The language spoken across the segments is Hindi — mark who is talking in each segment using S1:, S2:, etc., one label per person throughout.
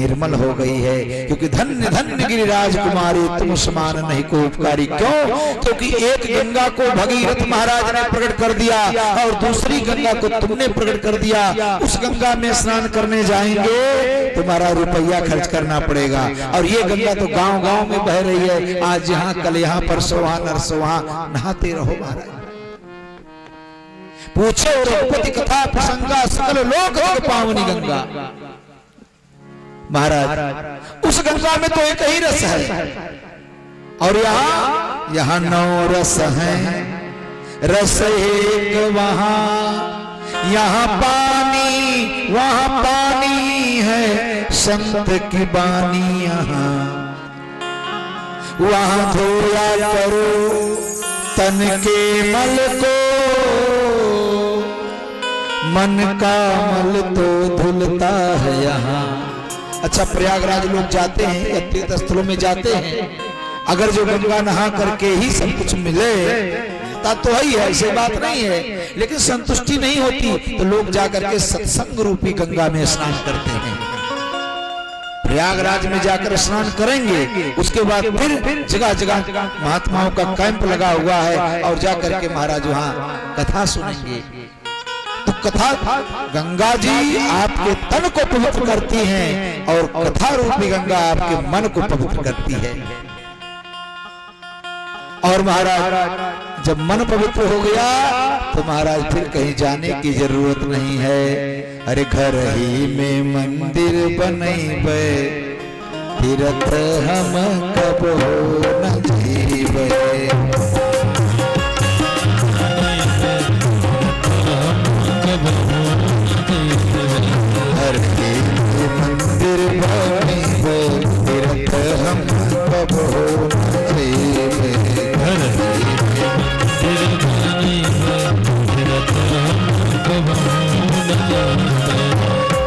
S1: निर्मल हो गई है। क्योंकि धन्य धन्य गिरिराज कुमारी तुम समान नहीं को उपकारी। क्यों? क्योंकि एक गंगा को भगीरथ महाराज ने प्रकट कर दिया और दूसरी गंगा को तुमने प्रकट कर दिया। उस गंगा में स्नान करने जाएंगे तुम्हारा रुपया खर्च करना पड़ेगा। और ये गंगा तो गांव गांव में बह रही है, आज यहाँ कल यहाँ परसों वहां नरसों वहां नहाते रहो महाराज। पूछो रघुपति कथा प्रसंगा सकल लोक जग पावनी गंगा। महाराज उस गंगा में तो एक ही रस है और यहाँ 9 रस हैं। रस एक वहां, यहाँ पानी वहां पानी है। संत की बानी यहाँ, वहां धोया करो तन के मल को, मन का मल तो धुलता है यहाँ। अच्छा, प्रयागराज लोग जाते हैं या तीर्थ स्थलों में जाते हैं, अगर जो गंगा नहा करके ही सब कुछ मिले तो ही है, ऐसी बात नहीं है। लेकिन संतुष्टि नहीं होती तो लोग जाकर के सत्संग रूपी गंगा में स्नान करते हैं। प्रयागराज में जाकर स्नान करेंगे, उसके बाद फिर जगह जगह महात्माओं का कैंप लगा हुआ है और जाकर के महाराज वहाँ कथा सुनेंगे। तो कथा, गंगा जी आपके तन को पवित्र करती हैं और कथा रूपी गंगा आपके मन को पवित्र करती है। और महाराज जब मन पवित्र हो गया तो महाराज फिर कहीं जाने की जरूरत नहीं है। अरे घर ही में मंदिर बनैबे, तीर्थ हम कब हो न जीवे। घर ही में मंदिर बनैबे, तीर्थ हम कब हो न जीवे।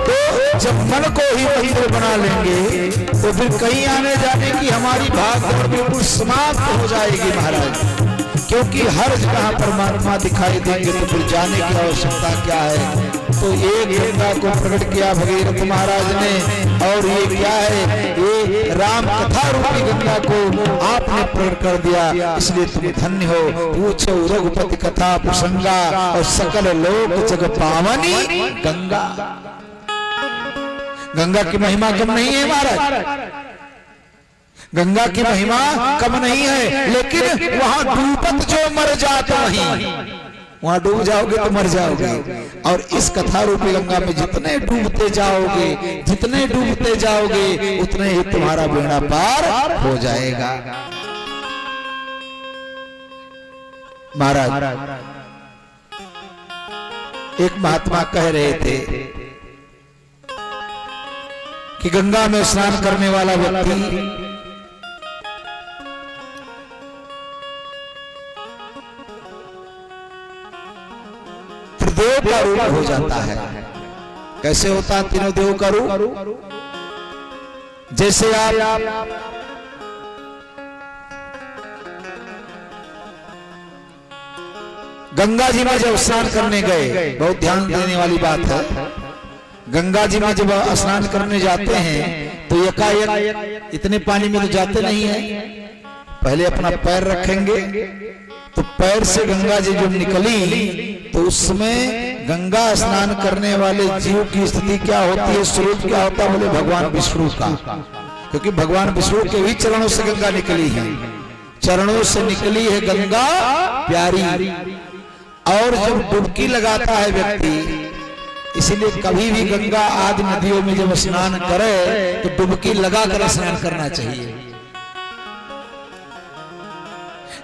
S1: तो जब मन को ही पवित्र बना लेंगे तो फिर कहीं आने जाने की हमारी भाग बिल्कुल समाप्त हो जाएगी महाराज। क्योंकि हर जगह परमात्मा दिखाई देंगे तो फिर जाने की आवश्यकता क्या है। तो एक गंगा को प्रकट किया भगीरथ महाराज ने, और ये क्या है, ये राम कथा रूपी गंगा को आपने प्रकट कर दिया, इसलिए तुम धन्य हो। पूछो रघुपति कथा प्रसंगा और सकल लोक जग पावनी गंगा। गंगा की महिमा कम नहीं है महाराज, गंगा की महिमा कम नहीं है, लेकिन वहां डूबत जो मर जाता वहीं, वहां डूब जाओगे तो मर जाओगे। और इस कथा रूपी गंगा में जितने डूबते जाओगे, जितने डूबते जाओगे, उतने ही तुम्हारा बेड़ा पार हो जाएगा। महाराज एक महात्मा कह रहे थे कि गंगा में स्नान करने वाला व्यक्ति देव का रूप हो जाता है। कैसे होता है तीनों देव का रूप? जैसे आप गंगा जी में जब स्नान करने गए, बहुत ध्यान देने वाली बात है, गंगा जी में जब स्नान करने जाते हैं तो एकाएक इतने पानी में तो जाते नहीं है, पहले अपना पैर रखेंगे। तो पैर से गंगा जी जब निकली तो उसमें गंगा स्नान करने वाले जीव की स्थिति क्या होती है, स्वरूप क्या होता है, बोले भगवान विष्णु का। क्योंकि भगवान विष्णु के भी चरणों से गंगा निकली है, चरणों से निकली है गंगा प्यारी। और जब डुबकी लगाता है व्यक्ति, इसीलिए कभी भी गंगा आदि नदियों में जब स्नान करे तो डुबकी लगाकर स्नान करना चाहिए।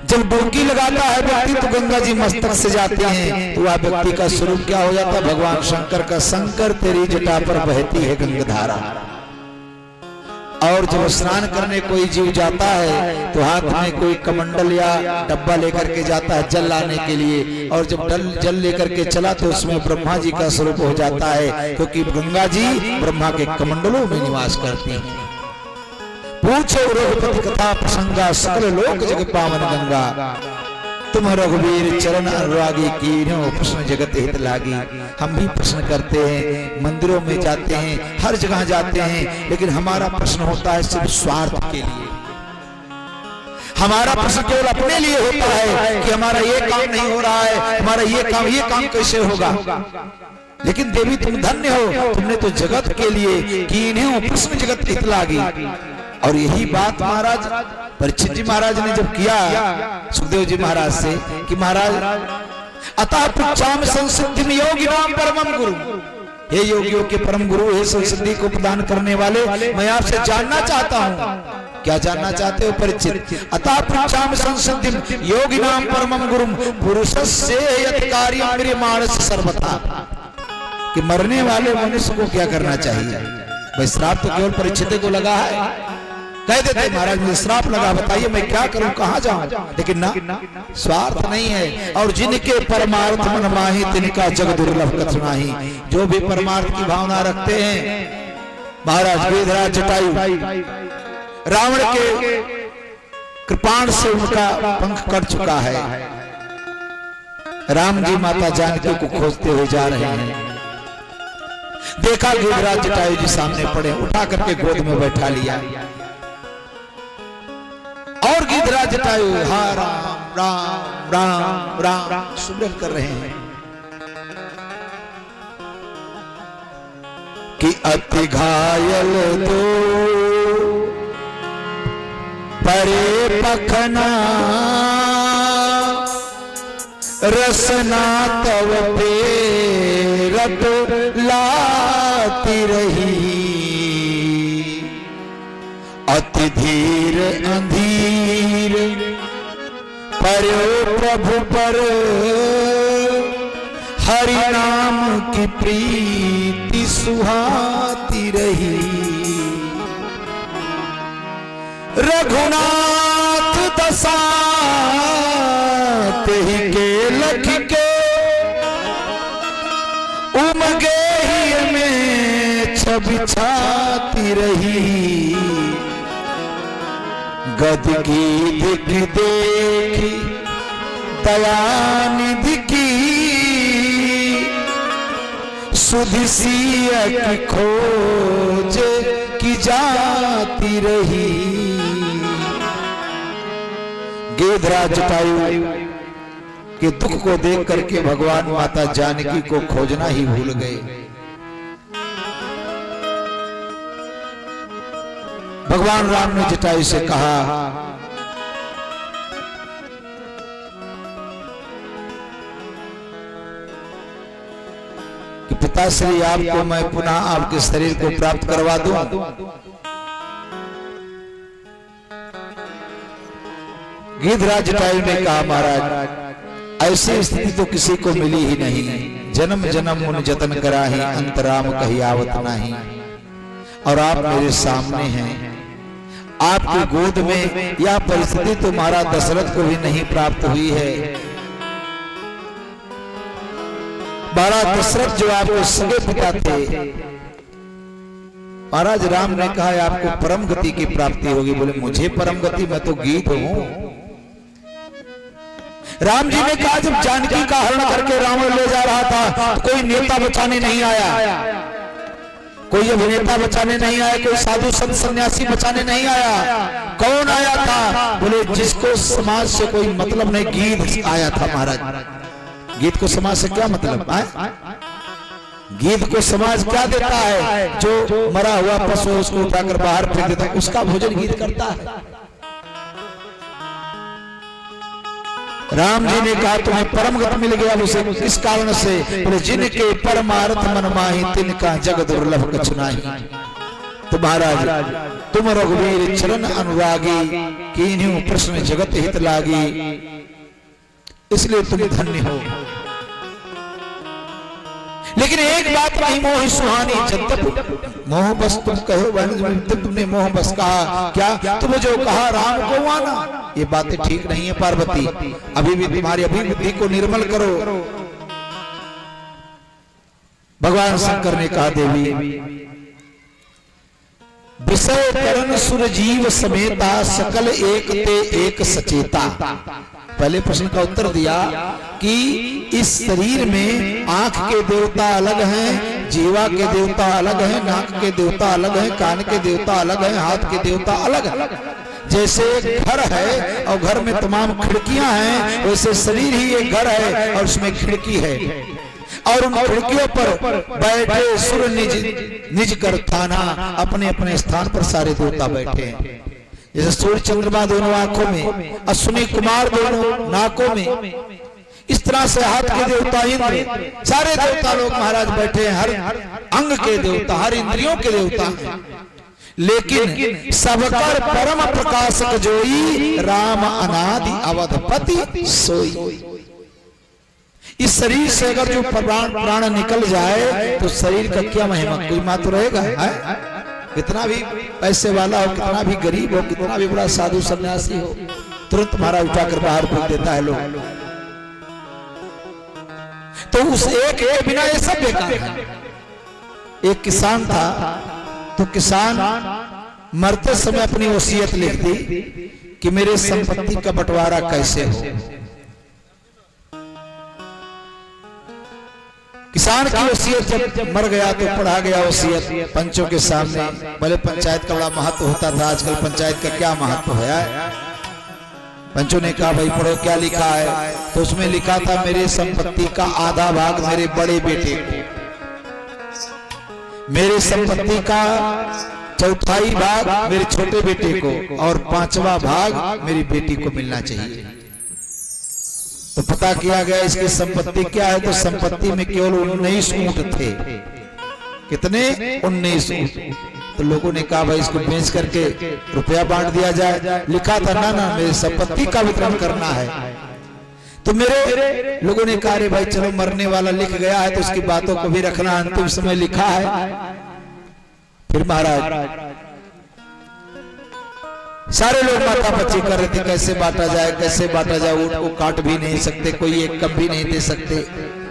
S1: जब डुबकी लगाता है व्यक्ति तो गंगा जी मस्तक से जाते हैं, तो वह व्यक्ति का स्वरूप क्या हो जाता है, भगवान शंकर का। शंकर तेरी जटा पर बहती है गंगाधारा। और जब स्नान करने कोई जीव जाता है तो हाथ में कोई कमंडल या डब्बा लेकर के जाता है जल लाने के लिए, और जब जल लेकर के चला तो उसमें ब्रह्मा जी का स्वरूप हो जाता है, क्योंकि गंगा जी ब्रह्मा के कमंडलों में निवास करती हैं। पूछो रघुपति कथा प्रसंगा सकल लोक जग पावन गंगा। तुम रघुवीर चरण अनुरागी कीन्हो प्रश्न जगत हित लागी। हम भी प्रश्न करते हैं, मंदिरों में जाते हैं, हर जगह जाते हैं, लेकिन हमारा प्रश्न होता है सिर्फ स्वार्थ के लिए। हमारा प्रश्न केवल अपने लिए होता है कि हमारा ये काम नहीं हो रहा है, हमारा ये काम कैसे होगा। लेकिन देवी तुम धन्य हो, तुमने तो जगत के लिए कीन्हो प्रश्न जगत हित लागी। और यही बात महाराज परीक्षित जी महाराज ने जब किया सुखदेव जी महाराज से कि महाराज अतः पृच्छामि संसिद्धिं योगिनां परमं गुरु, हे योगियों के परम गुरु, हे संसिद्धि को प्रदान करने वाले, मैं आपसे जानना चाहता हूँ। क्या जानना चाहते हो परीक्षित? अतः पृच्छामि संसिद्धिं योगिनां परमं गुरुं पुरुषस्य यत् कार्यं म्रियमाणस्य सर्वथा, कि मरने वाले मनुष्य को क्या करना चाहिए। भाई श्राप तो केवल परीक्षित को लगा है, कह देते महाराज मुझे श्राप लगा, बताइए मैं क्या करूं, कहां जाऊं। लेकिन ना, स्वार्थ नहीं है। और जिनके परमार्थ मन माही तिनका जग दुर्लभ कछु नाही। जो भी परमार्थ की भावना रखते हैं, महाराज वेदराज जटायु रावण के कृपाण से उनका पंख कट चुका है। राम जी माता जानकी को खोजते हुए जा रहे हैं, देखा वेदराज जटायु जी सामने पड़े, उठा करके गोद में बैठा लिया और गिरिराज जटायु हा राम राम राम राम सुमिरन कर रहे हैं कि अति घायल दो परे पखना रसना तव पेरट लाती रही। अति धीर अंधीर पर्यो प्रभु पर हरि नाम की प्रीति सुहाती रही। रघुनाथ दशा तेहि के लख के उमगे ही में छवि छाती रही। गद की दिख देखी दयानिधि की सुधि सिया की खोज की जाती रही। गिरिराज जटायु के दुख को देख करके भगवान माता जानकी को खोजना ही भूल गए। भगवान राम ने जटायु से कहा कि पिताश्री आपको मैं पुनः आपके शरीर को प्राप्त करवा दूं। गिरिराज जटायु ने कहा महाराज ऐसी स्थिति तो किसी को मिली ही नहीं। जन्म जन्म मुन जतन करा ही अंतराम कही आवत नहीं। और आप मेरे सामने हैं, आपकी गोद में यह परिस्थिति तो महाराज दशरथ को भी नहीं प्राप्त हुई है। महाराज दशरथ जो आपके सगे पिता थे, महाराज राम ने कहा आपको परम गति की प्राप्ति होगी। बोले मुझे परम गति, मैं तो गीत हूं। राम जी ने कहा जब जानकी का हरण करके रावण ले जा रहा था तो कोई नेता बचाने नहीं आया, कोई अभिनेता बचाने नहीं आया, कोई साधु संत सन्यासी बचाने नहीं आया। कौन आया था? बोले जिसको समाज से कोई मतलब नहीं, गीत आया था महाराज। गीत को समाज से क्या मतलब है? गीत को समाज क्या देता है? जो मरा हुआ पशु उसको उठाकर बाहर फेंक देता है, उसका भोजन गीत करता है। राम जी ने कहा तुम्हें परम गति मिल गया उसे इस कारण से, बोले जिनके परमार्थ मन माही तिनका जग दुर्लभ कछु नाही। तो महाराज तुम रघुवीर चरण अनुरागी कीन्हु प्रश्न जगत हित लागी, इसलिए तुम धन्य हो। लेकिन एक बात नहीं मोह सुहानी, जब मोह बस तुम कहो, तुमने मोह बस कहा क्या? तुम जो कहा राम को आना, ये बातें ठीक नहीं है पार्वती। अभी भी तुम्हारी अभिवृद्धि को निर्मल करो। भगवान शंकर ने कहा देवी विषय करण सुर जीव समेता सकल एक ते एक सचेता। पहले प्रश्न का उत्तर दिया कि इस शरीर में आंख के देवता अलग हैं, जीवा के देवता अलग हैं, नाक के देवता अलग हैं, कान के देवता अलग हैं, हाथ के देवता अलग है। जैसे एक घर है और घर में तमाम खिड़कियां हैं, वैसे शरीर ही एक घर है और उसमें खिड़की है, और उन खिड़कियों पर बैठे सुर निज कर थाना, अपने अपने स्थान पर सारे देवता बैठे हैं। जैसे सूर्य चंद्रमा दोनों आंखों में, अश्विनी कुमार दोनों नाकों में, इस तरह से हाथ के देवता इंद्र, सारे देवता लोग महाराज बैठे हैं, हर अंग के देवता, हर इंद्रियों के देवता हैं। लेकिन सबकर परम प्रकाशक जोई, राम अनादि अवधपति सोई। इस शरीर से अगर जो प्राण निकल जाए तो शरीर का क्या महिमा, कोई मात्र रहेगा है? कितना भी पैसे वाला हो, कितना भी गरीब हो, कितना भी बड़ा साधु सन्यासी हो, तुरंत मारा उठाकर बाहर फेंक देता है लोग। तो उस एक के बिना ये सब बेकार है। एक किसान था, तो किसान मरते समय अपनी वसीयत लिख दी कि मेरे संपत्ति का बंटवारा कैसे हो। किसान की वसीयत जब मर गया तो पढ़ा गया वसीयत पंचों के सामने। भले पंचायत का बड़ा महत्व होता था, आजकल पंचायत का क्या महत्व है। पंचों ने कहा भाई पढ़ो क्या लिखा है, तो उसमें लिखा था मेरे संपत्ति का आधा भाग मेरे बड़े बेटे को, मेरे संपत्ति का चौथाई भाग मेरे छोटे बेटे को, और 5वां भाग मेरी बेटी को मिलना चाहिए। तो पता किया गया इसकी संपत्ति क्या है, तो संपत्ति में केवल 19 ऊंट थे। कितने? 19 ऊंट। तो लोगों ने कहा भाई इसको बेच करके रुपया बांट दिया जाए। लिखा था ना ना मेरी संपत्ति का वितरण करना है। तो मेरे लोगों ने कहा भाई चलो मरने वाला लिख गया है तो उसकी बातों को भी रखना, अंतिम समय लिखा है। फिर महाराज सारे लोग माथा पच्ची कर रहे थे, कैसे बांटा जाए, कैसे बांटा जाए। ऊंट को काट भी नहीं सकते, कोई एक कम भी नहीं दे सकते।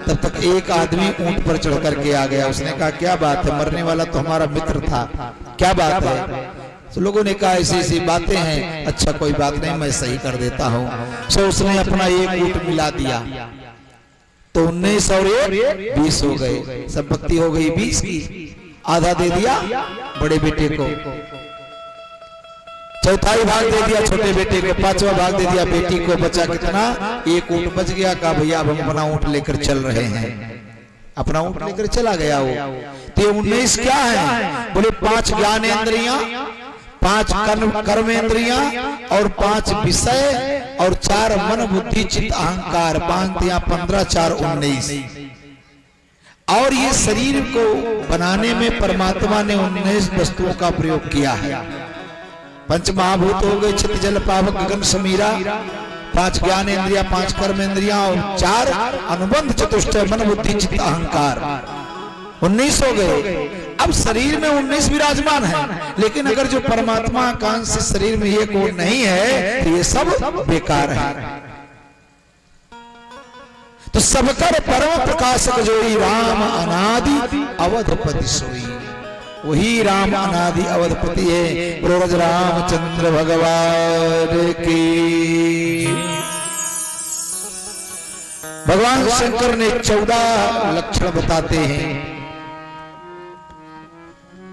S1: तब तक एक आदमी ऊंट पर चढ़ करके आ गया। उसने कहा क्या बात है, मरने वाला तो हमारा मित्र था, क्या बात है? तो लोगों ने कहा ऐसी ऐसी बातें हैं। अच्छा कोई बात नहीं, मैं सही कर देता हूँ। सो उसने अपना एक ऊंट मिला दिया, तो 19 और 1 20 हो गए। संपत्ति हो गई 20 की। आधा दे दिया बड़े बेटे को, चौथाई भाग दे दिया छोटे बेटे को, 5वां भाग दे दिया बेटी को। बचा कितना? एक ऊंट बच गया। कहा भैया अब हम अपना ऊंट लेकर चल रहे हैं। अपना ऊंट लेकर चला गया वो। तो 19 क्या है? बोले 5 ज्ञानेंद्रियां, 5 कर्मेंद्रियां और 5 विषय और 4 मन बुद्धि चित्त अहंकार। 5 या 15 4 19। और ये शरीर को बनाने में परमात्मा ने 19 वस्तुओं का प्रयोग किया है। 5 महाभूत हो गए, चित्त जल पावक गगन समीरा, 5 ज्ञानेंद्रिया, 5 कर्मेंद्रिया और 4 अनुबंध चतुष्टय मन बुद्धि चित्त अहंकार। 19 हो गए। अब शरीर में 19 विराजमान है, लेकिन अगर जो परमात्मा का अंश शरीर में ये कोड नहीं है तो ये सब बेकार है। तो सबकर परम प्रकाशक जोई, राम अनादि अवधपति सोई। वही राम अनादि अवधपति है। ब्रज रामचंद्र भगवान की। भगवान शंकर ने 14 लक्षण बताते हैं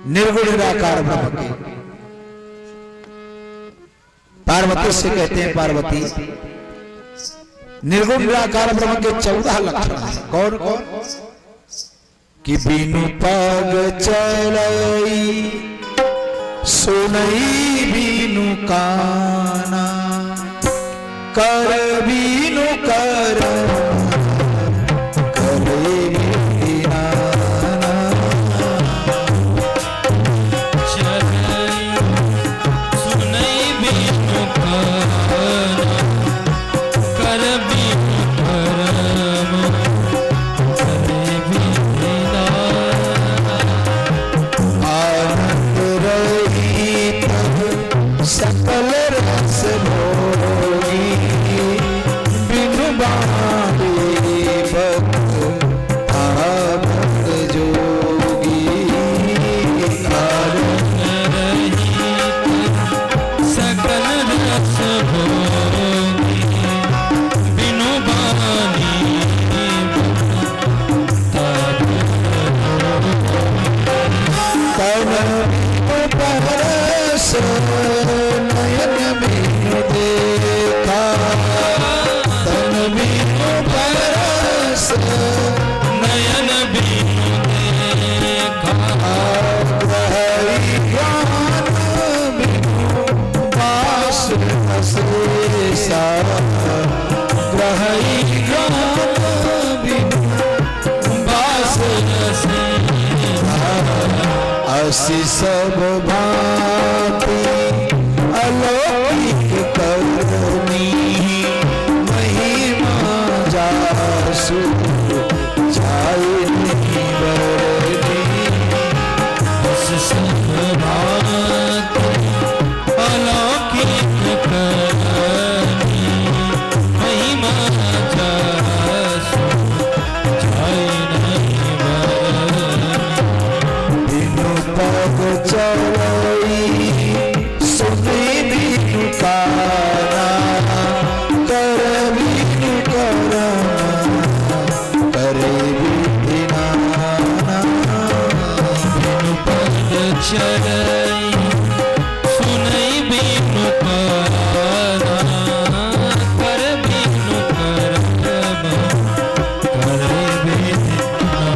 S1: निर्गुण निराकार ब्रह्म के। पार्वती से कहते हैं पार्वती, निर्गुण निराकार ब्रह्म के 14 लक्षण हैं। कौन कौन? कि बिनु पग चलई, सुनई बिनु काना, कर बिनु कर, करे बिनु नाना।
S2: चलई सुनई बिनु काना, कर बिनु करम, करे बिनु
S1: सकल रस भोगी, बिनु बांध सब भांति अलौकिक करनी महिमा जासु जाए नहीं बरनी।
S2: सब भांति अलौकिक करनी महिमा जासु जाए नहीं बरनी।
S1: बिनु पग चलई सुनि बिनु काना कर बिनु करम करे विधि नाना।
S2: बिनु पद चलई सुनई बिनु काना कर बिनु करम करे विधि नाना।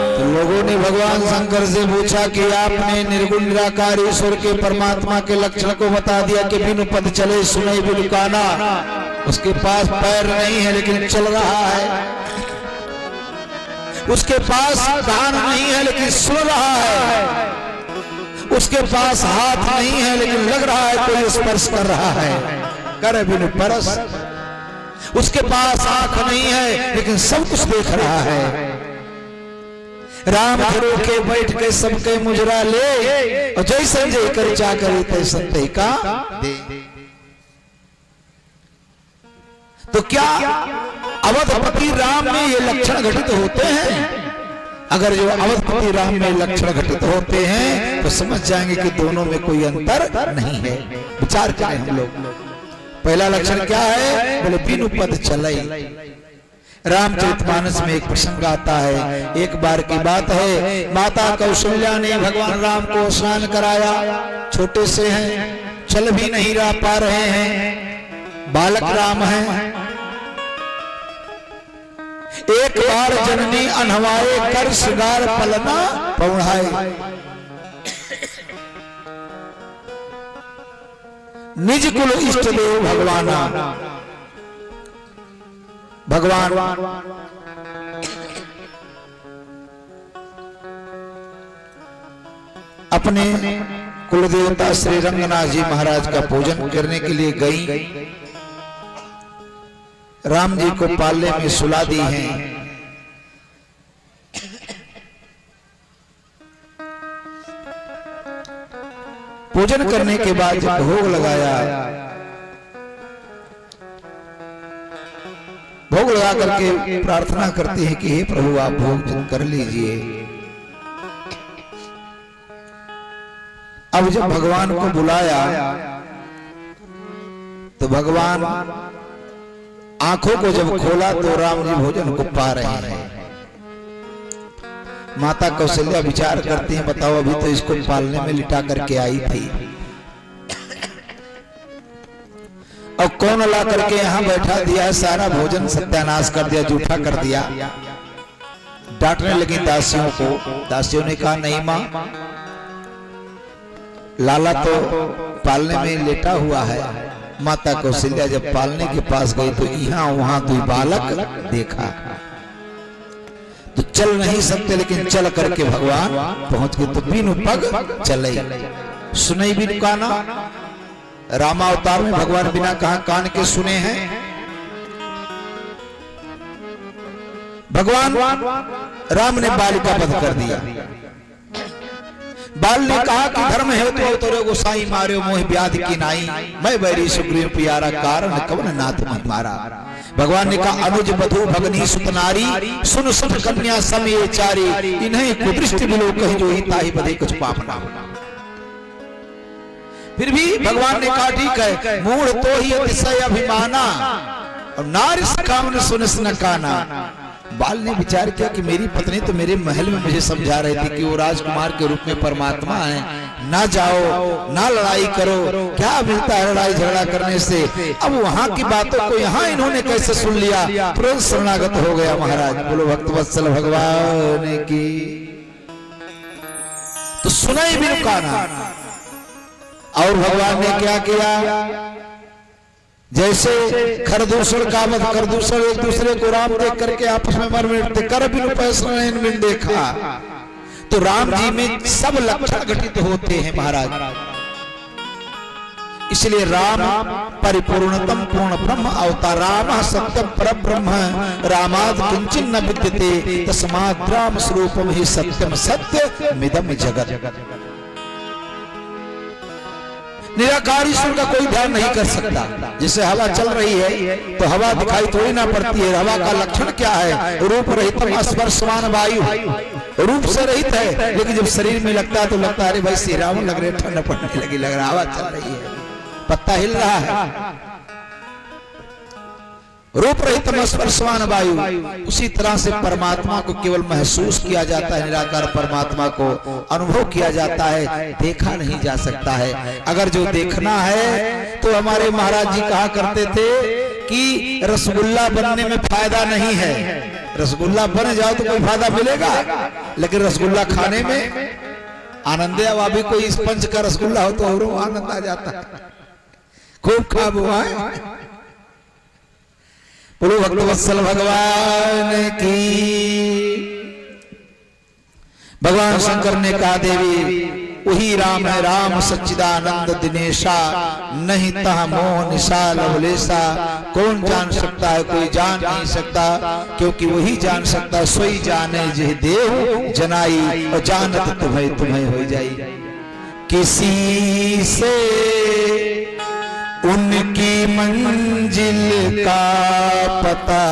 S1: तो लोगों ने भगवान शंकर से पूछा कि आपने निर्गुण निराकार ईश्वर के परमात्मा के लक्षण को बता दिया कि बिनु पद चले सुनई बिनु काना। उसके पास पैर नहीं है लेकिन चल रहा है, उसके पास कान नहीं है लेकिन सुन रहा है, उसके पास हाथ नहीं है लेकिन लग रहा है कोई स्पर्श कर रहा है। कर बिनु परस। उसके पास आंख नहीं है लेकिन सब कुछ देख रहा है। राम धरो के बैठ के सबके मुजरा ले और जैसे जय कर चा करे तैसे तय का दे। तो क्या अवधपति राम में ये लक्षण घटित होते हैं? अगर जो अवधपति राम में लक्षण घटित होते हैं तो समझ जाएंगे कि दोनों में कोई अंतर नहीं है। विचार करें हम लोग। पहला लक्षण क्या है? बोले बिनु पद चलई। रामचरितमानस में एक प्रसंग आता है। एक बार की बात है, माता कौशल्या ने भगवान राम को स्नान कराया। छोटे से हैं, चल भी नहीं रह पा रहे हैं, बालक राम हैं। एक बार जननी अनहवाए कर श्रृंगार पलना पौढ़ाए। निज कुल इष्ट देव भगवाना। भगवान अपने कुलदेवता श्री रंगनाथ जी महाराज का पूजन करने के लिए गई। राम जी को पालने में सुला दी हैं। पूजन करने के बाद जब भोग लगाया, भोग लगा करके प्रार्थना करती है कि हे प्रभु आप भोग कर लीजिए। अब जब भगवान को बुलाया तो भगवान आंखों को जब खोला तो राम जी भोजन को पा रहे हैं। माता कौशल्या विचार करती हैं, बताओ अभी तो इसको पालने में लिटा करके आई थी और कौन ला करके यहाँ बैठा दिया, सारा भोजन सत्यानाश कर दिया, जूठा कर दिया। डांटने लगी दासियों को। दासियों ने कहा नहीं माँ, लाला तो पालने में लेटा हुआ है। माता कौशल्या जब पालने के पास गई तो यहाँ वहां दो बालक देखा। तो चल नहीं सकते लेकिन चल करके भगवान पहुंच गए। तो बिनु पग चले सुनई बिनु काना। रामावतार में भगवान बिना कहा कान के सुने हैं। भगवान राम ने बाल का वध कर दिया। बाल ने कहा कि धर्म है तो अवतरो गोसाई मार्यो मोह व्याधि की नाई, मैं बैरी सुग्रीव प्यारा कारण कवन नाथ महि मारा। भगवान ने कहा अनुज बधू भगनी सुतनारी, सुन सुत कन्या समय चारी, इन्हें कुदृष्टि मिलो कहीं जो ही ताही बधे कुछ पाप ना। फिर भी भगवान ने कहा ठीक है, मूढ़ तो ही अतिशय अभिमाना और नारिस कामन सुनस न काना। बाल ने विचार किया कि मेरी पत्नी तो मेरे महल में मुझे समझा रही थी कि वो राजकुमार के रूप में परमात्मा है, ना जाओ ना लड़ाई करो, क्या मिलता है लड़ाई झगड़ा करने से। अब वहां की बातों को यहाँ इन्होंने कैसे सुन लिया, तुरंत शरणागत हो गया महाराज। बोलो भक्त वत्सल भगवान की। तो सुनाई बिनु काना। और भगवान ने क्या किया, जैसे खरदूषण का वध, खरदूषण एक दूसरे को राम देख करके आपस में मर मिटते, कर बिनु पैसा देखा। तो राम जी में सब लक्षण घटित होते हैं महाराज। इसलिए राम परिपूर्णतम पूर्ण ब्रह्म अवतार, राम सत्यम पर ब्रह्म, रामाद किंचिन न विद्यते तस्माद् राम स्वरूपम ही सत्यम सत्य मिदम जगत। निराकार ईश्वर का कोई ध्यान नहीं कर सकता। जैसे हवा चल रही है तो हवा दिखाई थोड़ी ना पड़ती है। हवा का लक्षण क्या है? रूप रहितम स्पर्शवान वायु, रूप से रहित है, लेकिन जब शरीर में लगता है तो लगता है अरे भाई श्री राम लग रहे, ठंड पड़ने लगी, लग रहा हवा चल रही है, पत्ता हिल रहा है। रूप रहित स्पर्शवान वायु। उसी तरह से परमात्मा को केवल महसूस किया जाता है, निराकार परमात्मा को अनुभव किया जाता है, देखा नहीं जा सकता है। अगर जो देखना है तो हमारे महाराज जी कहा करते थे कि रसगुल्ला बनने में फायदा नहीं है। रसगुल्ला बन जाओ तो कोई फायदा मिलेगा, लेकिन रसगुल्ला खाने में आनंद है। अब अभी कोई स्पंज का रसगुल्ला हो तो और आनंद आ जाता है, खूब खाब हुआ है। बोलो भक्तवत्सल भगवान की। भगवान शंकर ने कहा देवी वही राम है, राम सच्चिदानंद दिनेशा, नहीं तह मोह निशा लवलेसा। कौन जान सकता है? कोई जान नहीं सकता, क्योंकि वही जान सकता है। सोई जाने जिह देव जनाई, और जानत तुम्हें तुम्हें हो जाई। किसी से उनकी मंजिल का पता